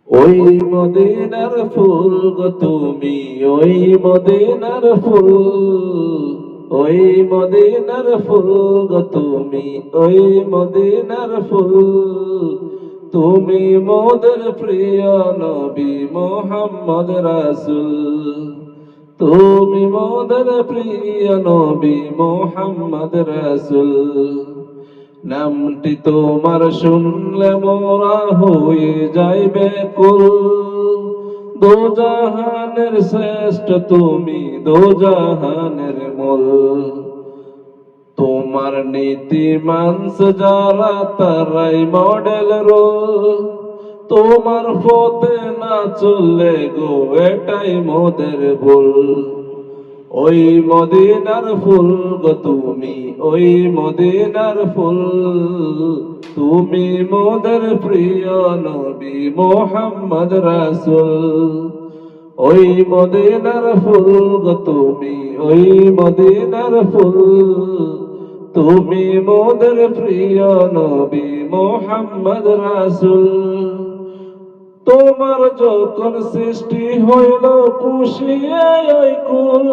ওই মদিনার ফুল গো তুমি, ওই মদিনার ফুল, ওই মদিনার ফুল গো তুমি, ওই মদিনার ফুল। তুমি মোদের প্রিয় নবী মুহাম্মদ রাসূল, তুমি মোদের প্রিয় নবী মুহাম্মদ রাসূল। নামটি তোমার শুনলে মোরা হয়ে যাইবে কুল, দোজাহানের শ্রেষ্ঠ তুমি, দোজাহানের মূল। তোমার নীতি মানস যারা তারাই মডেল রোল, তোমার পথে না চললে গো এটাই মোদের ভুল। ওই মদিনার ফুল গো তুমি, ওই মদিনার ফুল, তুমি মোদের প্রিয় নবী মুহাম্মদ রাসূল। ওই মদিনার ফুল গো তুমি, ওই মদিনার ফুল, তুমি মোদের প্রিয় নবী মুহাম্মদ রাসূল। তোমার যখন সৃষ্টি হইল পুষিয়ে ওই কুল,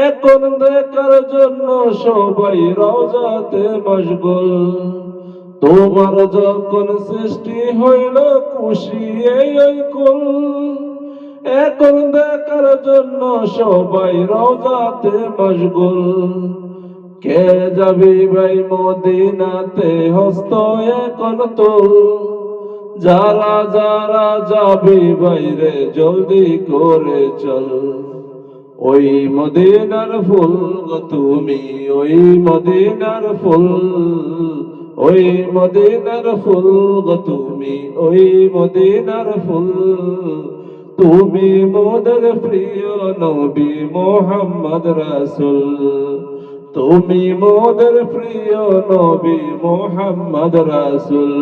এখন দেখার জন্য সবাই রওজাতে মশগুল। তোমার যখন সৃষ্টি হইল পুষিয়ে ওই কুল, এখন দেখার জন্য সবাই রওজাতে মশগুল। কে যাবি ভাই মদিনাতে হস্ত এখন তোল, যারা যারা যাবি বাইরে জলদি করে চল। ওই মদিনার ফুল গো তুমি, ওই মদিনার ফুল, ওই মদিনার ফুল গো তুমি, ওই মদিনার ফুল। তুমি মোদের প্রিয় নবী মুহাম্মদ রাসূল, তুমি মোদের প্রিয় নবী মুহাম্মদ রাসূল।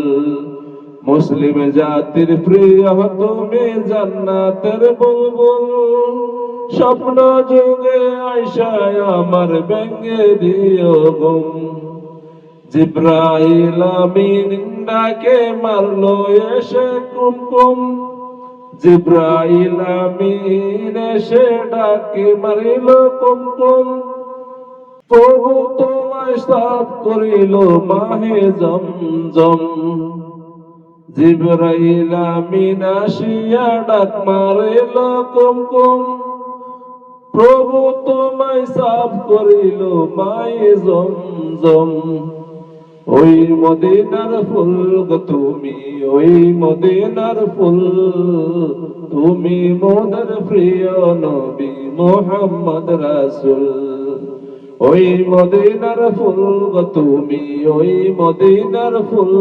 মুসলিম জাতির প্রিয় তুমি জান্নাতের বুলবুল, স্বপ্ন যুগে আয়সায় আমার ব্যঙ্গে দিও ঘুম। জিব্রাইল আমিন ডাকে মারলো এসে কুমকুম, জিব্রাইল আমিন এসে ডাকে মারিল কুমকুম। প্রভু তোমায় সাফ করিল মাহে জমজম, জিব্রাইল আমিন আসিয়া ডাক মারিল কুমকুম। প্রভু তোমায় সাফ করিল মায়ে জমজম। ওই মদিনার ফুল গো তুমি, ওই মদিনার ফুল, তুমি মোদের প্রিয় নবী মুহাম্মদ রাসূল। ওই মদিনার ফুল গো তুমি, ওই মদিনার ফুল,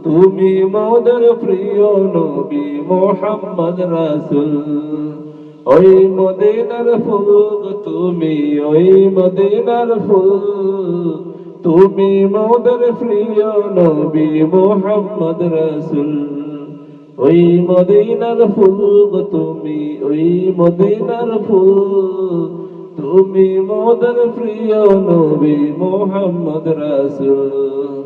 তুমি মোদের প্রিয় নবী মুহাম্মদ রাসূল। ওই মদিনার ফুল গো তুমি, ওই মদিনার ফুল, তুমি মোদের প্রিয় নবী মুহাম্মদ রাসূল। ওই মদিনার ফুল গো তুমি, ওই মদিনার ফুল, তুমি মোদের প্রিয় নবী মুহাম্মদ রাসূল।